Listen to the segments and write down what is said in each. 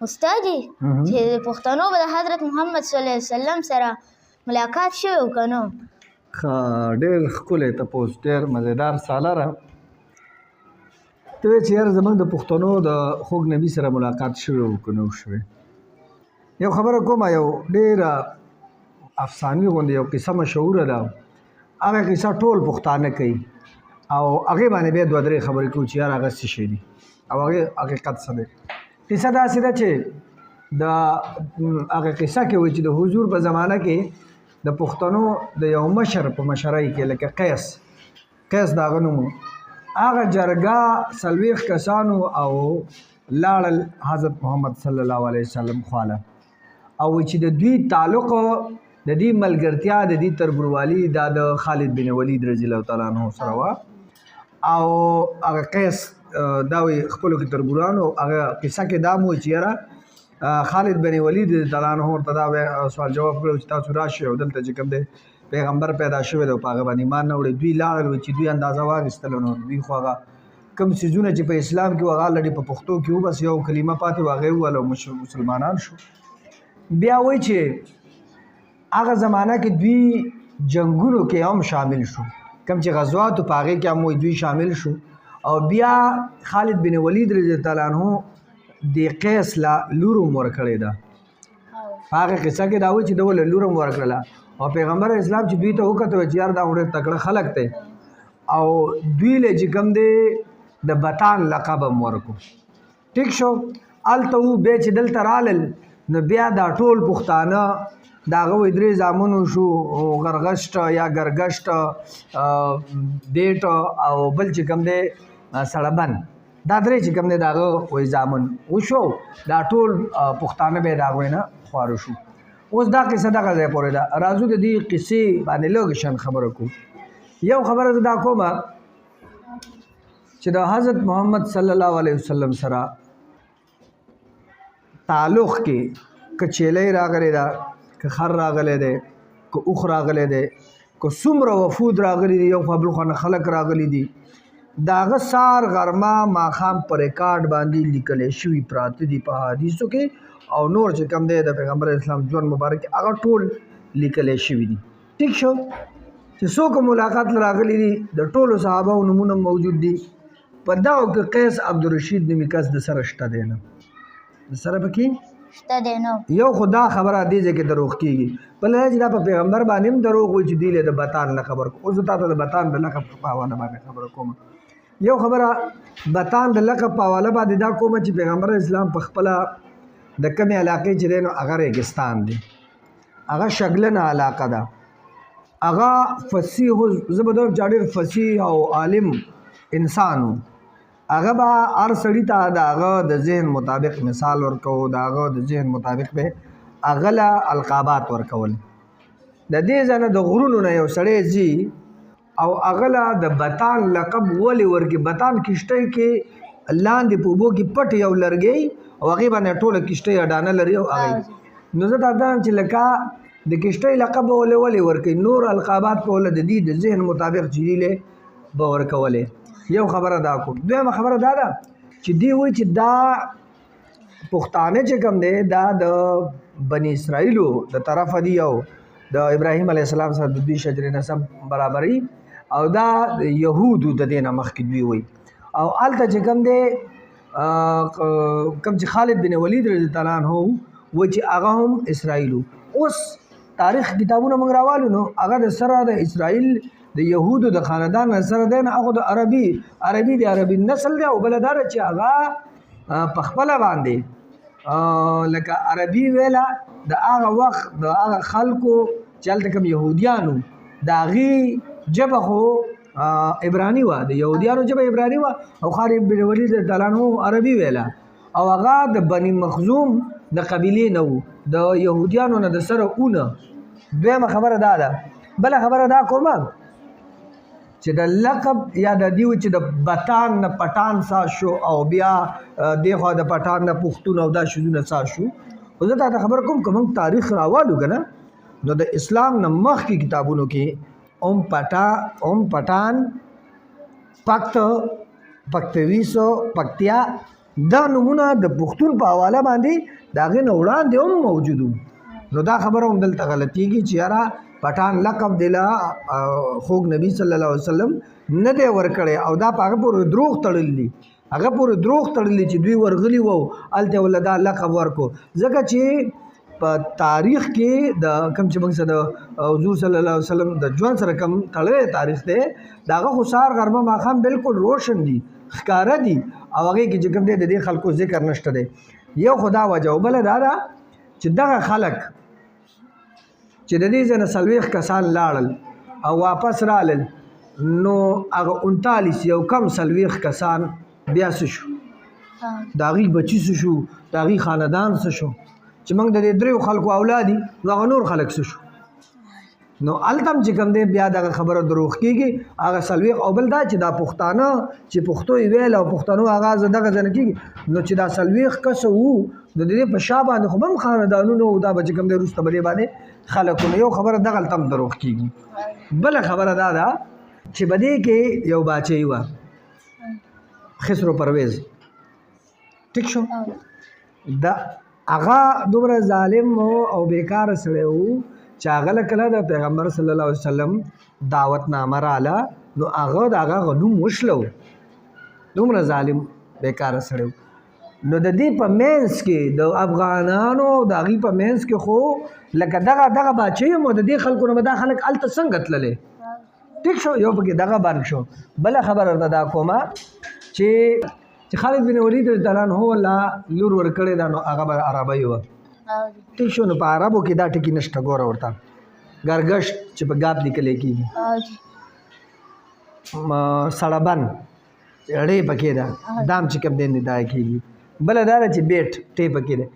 استاد جی چې پښتنو به د حضرت محمد صلی الله علیه وسلم سره ملاقات شوی و که نه؟ ډېر ښکلی تپوس ډېر مزیدار ساله ده. ته وایې چې یاره زموږ د پښتنو د خوږ نبي سره ملاقات شوی و که نه و شوی. یو خبره کومه یو ډېره افسانوي غوندې یو کیسه مشهوره ده. هغه کیسه ټول پښتانه کوي او هغې باندې بیا دوه درې خبرې کوو چې یاره هغه څه شی دي او هغې حقیقت څه دی. کیسه داسې ده چې د هغه کیسه کې وایي چې د حضور په زمانه کې د پښتنو د یو مشر په مشرۍ کې لکه قیس د هغه نوم و، هغه جرګه 40 کسانو او لاړل حضرت محمد صلی الله علیه وسلم خواله او چې د دوی تعلق د دې ملګرتیا د دې تربوروالي دا د خالد بن ولید رضی الله تعالی عنه سره وه او هغه قیس دا وایي خپلو کې تربورانو هغه قصه کې دا م وایي چې یاره خالد بن ولید تعالی عنه ورته دا سوال جواب کړی چې تاسو راشئ او دلته چې کوم دی پیغمبر پیدا شوی دی او په هغه باندې ایمان نه وړی. دوی لاړل چې دوی اندازه واخیستله نو دوی خو هغه کوم څیزونه چې په اسلام کې وو هغه لړې په پښتو کې وو، بس یو کلمه پاتې وه هغه یې وویل او مسلمانان شو. بیا وایي چې هغه زمانه کې دوی جنګونو کې هم شامل شو، کوم چې غزواتو په هغې کې هم وایي دوی شامل شو او بیا خالد بن ولید رضی الله تعالی عنه د قیس لا لور هم ورکړې ده. په هغه قصه کې دا وایي چې ده ولې لور هم ورکړله او پیغمبر اسلام چې دوی ته وکتل چې یار دا ډېر تکړه خلک دی او دوی له چې کوم دی د بطان لقب هم ورکړو. ټیک شو. هلته وو بیا چې دلته رالل نو بیا دا ټول پښتانه د هغه وایي 3 زامنو شو، غرغشت یا ګرګشت، بیټ او بل چې کوم دی سړبن، دا 3 چې کوم دی د هغه وایي زامن وشو. دا ټول پښتانه به د هغوی نه خواره شو. اوس دا قصه دغه ځای پورې ده. راځو د دې قصې باندې لږ شان خبره کوو. یو خبره زه دا کومه چې د حضرت محمد صلی الله علیه وسلم سره تعلق کې که چیلی راغلی ده، که خر راغلی دی، که اوښ راغلی دی، که څومره وفود راغلي دي، یو خوا بل خوا نه خلک راغلي دي، د هغه سار غرمه ماښام په ریکارډ باندې لیکلی شوي پراته دي په حدیثو کې او نور چې کوم دی د پیغمبر اسلام ژوند مبارک هغه ټول لیکلی شوي دي. ټیک شو. چې څوک ملاقات راغلي دي د ټولو صحابهو نومونه موجود دي. په دغو کې قیس عبدالرشید نومي کس د سره شته دی نه، د سره پکې شته دی نه. یو خو دا خبره دې ځای کې دروغ کېږي، بله دا چې دا په پیغمبر باندې هم دروغ وایي چې دوی له د بطان نه خبر کوم. اوس زه تا ته د بطان د لقب په حواله باندې خبره کوم. یو خبره بطان د لقب په حواله باندې دا کومه چې پیغمبر اسلام په خپله د کمې علاقې چې دی نو هغه ریګستان دی، هغه شګلنه علاقه ده، هغه فصیح زه به دوم چې ډېر فصیح او عالم انسان و. هغه به هر سړي ته د هغه د ذهن مطابق مثال ورکوو، د هغه د ذهن مطابق به هغه له القابات ورکول. د دې ځای نه د غرونو نه یو سړی ځي او هغه له د بطان لقب ولې ورکړي. بطان کښتۍ کې لاندې په اوبو کې پټ یو لرګی او هغې باندې ټوله کښتۍ اډانه لري او هغې نو زه دا وایم چې لکه د کښتۍ لقب به ولې ورکوي، نور القابات به ولې د دې د ذهن مطابق چې دي به ورکولې. یو خبره دا کوم. دویمه خبره دا ده چې دی وایي چې دا پښتانه چې کوم دی دا د بني اسرائیلو د طرفه دي او د ابراهیم علیه السلام سره د دوی شجرې نسب برابري او دا یهودو د دې نه مخکې دوی وایي او هلته چې کوم دی کوم چې خالد بن ولید رضی الله عنه و چې هغه هم اسرائیل. اوس تاریخ کتابونه موږ راوالو نو هغه د سره د اسرائیل د یهودو د خاندان سره دی نه، هغه د عربي د عربي نسل دی او بله دا ده چې هغه په خپله باندې لکه عربي ویله د هغه وخت د هغه خلکو چې هلته کوم یهودیانو د هغې ژبه خو عبراني وه، د یهودیانو ژبه عبراني وه او خالد بن ولید تعالی عنه عربي ویله او هغه د بني مخزوم د قبیلې نه و، د یهودیانو نه د سره اونه. دویمه خبره دا ده. بله خبره دا کومه چې د لقب یا د دیو چې د بطان نه پټان ساز شو او بیا دې خوا د پټان نه پښتون او دا شیزونه ساز شو. خو زه تاته خبره کوم که موږ تاریخ راوالو که نه نو د اسلام نه مخکې کتابونو کې پټان، پکت، پکتویسو، پکتیا دا نمونه د پښتون په حواله باندې د هغې نه وړاندې هم موجود وو. نو دا خبره هم دلته غلطېږي چې یاره پټان لقب دی له خوږ نبي صلی الله علیه وسلم نه دی ورکړی او دا په هغه پورې دروغ تړلی دي، هغه پورې دروغ تړلی چې دوی ورغلي وو هلته یې ورله دا لقب ورکړو. ځکه چې په تاریخ کې د کوم چې موږ سره د حضور صلی الله علیه وسلم د ژوند سره کوم تړلی تاریخ دی د هغه خو سهار غرمه ماښام بالکل روشن دي، ښکاره دي او هغې کې چې کوم دی د دې خلکو ذکر نشته دی. یو خو دا وجه او بله دا ده چې دغه خلک چې د دې ځای نه 40 کسان لاړل او واپس رالل نو هغه 39 یو کم 40 کسان بیا څه شو، د هغوی بچي څه شو، د هغوی خاندان څه شو چې موږ د دې دریو خلکو اولادي نو هغه نور خلک څه شو. نو هلته هم چې کوم دی بیا دغه خبره دروغ کېږي هغه 40 او بل دا چې دا پښتانه چې پښتو یې ویل او پښتنو آغاز دغه ځای نه کېږي نو چې دا 40 کسه وو نو د دې په شا باندې خو به هم خاندانونه وو، دا به چې کوم دی وروسته به دې باندې خلک نو یو خبره دغلته هم دروغ کېږي. بله خبره دا ده چې په دې کې یو باچۍ وه خسرو پرویز، ټیک شو، دا هغه دومره ظالم او بیکاره سړی و چې هغه له کله د پیغمبر صلی الله علیه وسلم دعوتنامه راله نو هغه د هغه نوم وشلو، دومره ظالم بیکاره سړی و. نو د دې په منځ کې د افغانانو د هغې په منځ کې خو لکه دغه باچۍ یم او د دې خلکو نه به دا خلک هلته څنګه تللی، ټیک شو، یو پکې دغه بند شو. بله خبره ورته دا کومه چې خالد بن ولید رضی الله عنه والله لور ورکړې ده نو هغه به عربی وه، ټیک شو. نو په عربو کې دا ټکي نشته، ګوره ورته ګرګشت چې په ګاب لیکلی کېږي، سړبن ړې پکې ده، دام چې کوم دی ندا کېږي. بله دا ده چې بیټ ټې پکې ده.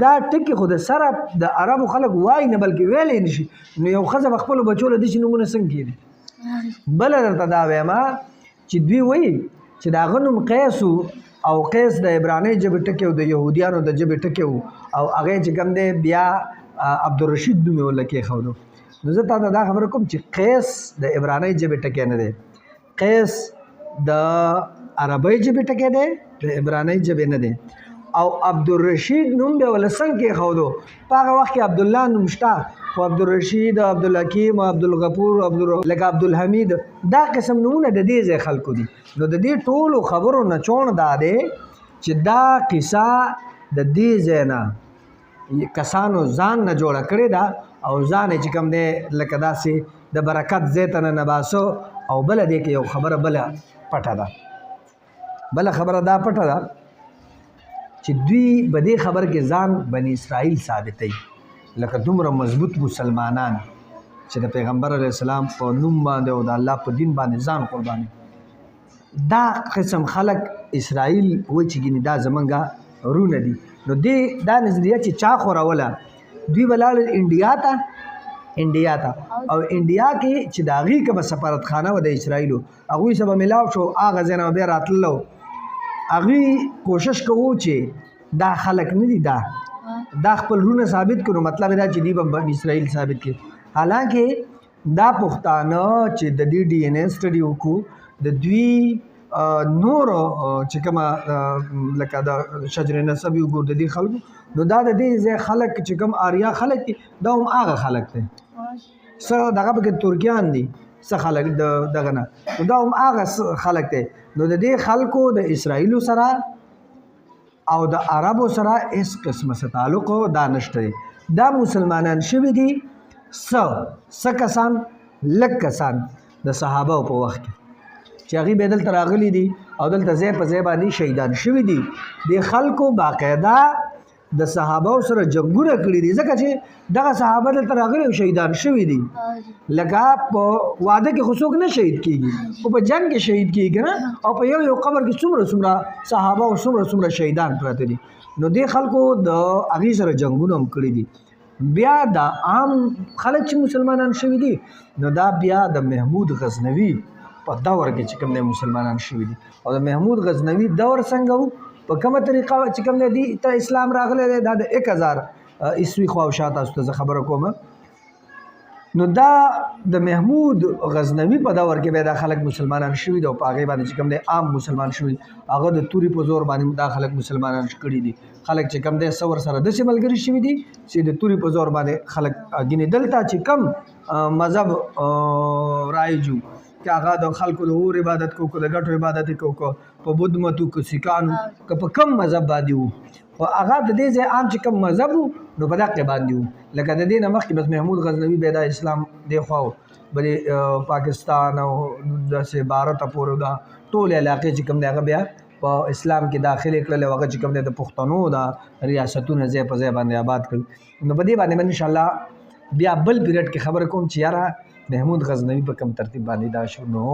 دا ټکي خو د سره د عربو خلک وایي نه بلکې ویلی نه شي. نو یو ښځه به خپلو بچو له داسې نومونه څنګه کېږي. بله درته دا وایم چې دوی وایي چې د هغه نوم قیس و او قیس د عبرانۍ ژبې ټکی و، د یهودیانو د ژبې ټکی و او هغې چې کوم دی بیا عبدالرشید نوم یې ورله کېښودو. نو زه تا ته دا خبره کوم چې قیس د عبرانۍ ژبې ټکی نه دی، قیس د عربۍ ژبې ټکی دی، د عبرانۍ ژبې نه دی. او عبدالرشید نوم بیا ورله څنګه کېښودو، په هغه وخت کې عبدالله نوم شته خو عبدالرشید، عبدالحکیم، عبدالغفور، لکه عبدالحمید دا قسم نومونه د دې ځای خلکو دي. نو د دې ټولو خبرو نه چون دا دی چې دا قصه د دې ځای نه کسانو ځان نه جوړه کړې ده او ځان یې چې کوم دی لکه داسې د برکت ځای ته ننباسو. او بله دې کې یو خبره بله پټه ده، بله خبره دا پټه ده چې دوی په دې خبر کې ځان بني اسرائیل ثابتوي لکه دومره مضبوط مسلمانان چې د پیغمبر علیه السلام په نوم باندې او د الله په دین باندې ځان قرباني. دا قسم خلک اسرائیل وایي چې ګینې دا زمونږ رونه دي. نو دې دا نظریه چې چا خوروله دوی به لاړل انډیا ته او انډیا کې چې د هغې کومه سفارتخانه وه د اسرائیلو هغوی سره به میلاو شو، هغه ځای نه به بیا راتللو. هغوی کوشش کوو چې دا خلک نه دي دا خپل رونه ثابت کړو، مطلب دا چې دوی به بني اسرائیل ثابت کړي. حالانکه دا پښتانه چې د دې ډي ان اے سټډي وکړو د دوی نورو چې کومه لکه د شجر نسب یې وګورو د دې خلکو نو دا د دې ځای خلک چې کوم آریا خلک دي دا هم هغه خلک دی، څه دغه پکې ترکیان دي، څه خلک دغه نه نو دا هم هغه خلک دی. نو د دې خلکو د اسرائیلو سره او د عربو سره هیڅ قسمه څه تعلق دا نشته دی. دا مسلمانان شوي دي څه کسان، لږ کسان د صحابه په وخت کې چې هغوی به دلته راغلي دي او دلته ځای په ځای باندې شهیدان شوي دي. د خلکو باقاعده د صحابه سره جنګونه کړي دي ځکه چې دغه صحابه دلته راغلي او شهیدان شوي دي. لکه په واده کې خو څوک نه شهید کېږي خو په جنګ کې شهید کېږي نه، او په یو قبر کې څومره صحابه او څومره شهیدان پراته دي. نو دې خلکو د هغې سره جنګونه هم کړي دي. بیا د عام خلک چې مسلمانان شوي دي نو دا بیا د محمود غزنوي په دور کې چې کوم دی مسلمانان شوي دي. او د محمود غزنوي دور څنګه و، په کومه طریقه چې کوم دی ته اسلام راغلی دی دا د 1000 عیسوي خواوشا تاسو ته زه خبره کوم نو دا د محمود غزنوي په دور کې به دا خلک مسلمانان شوي دي او په هغې باندې چې کوم دی عام مسلمان شوي هغه د توري په زور باندې دا خلک مسلمانان کړي دي خلک چې کوم دی څه ورسره داسې ملګري شوي دي چې د توري په زور باندې خلک ګینې دلته چې کم مذهب رایجو که هغه د خلکو د اور عبادت کو د ګټو عبادت کو په بودھ متو کو سیکانو که په کم مذهب باندې وو خو هغه د دې ځای عام چې کوم مذهب وو نو په دقې باندې وو لکه د دې نه مخکې بس محمود غزنوي بیا دا اسلام دی خوا بلې پاکستان او داسې بھارته پورې دا ټولې علاقې چې کوم دی هغه بیا په اسلام کې داخلې کړل او هغه چې کوم دی د پښتنو دا ریاستونه ځای په ځای باندې آباد کړل نو په دې باندې ان شاء الله بیا بل پیریډ کې خبره کوم چې یاره محمود غزنوي په کوم ترتیب باندې دا شو نو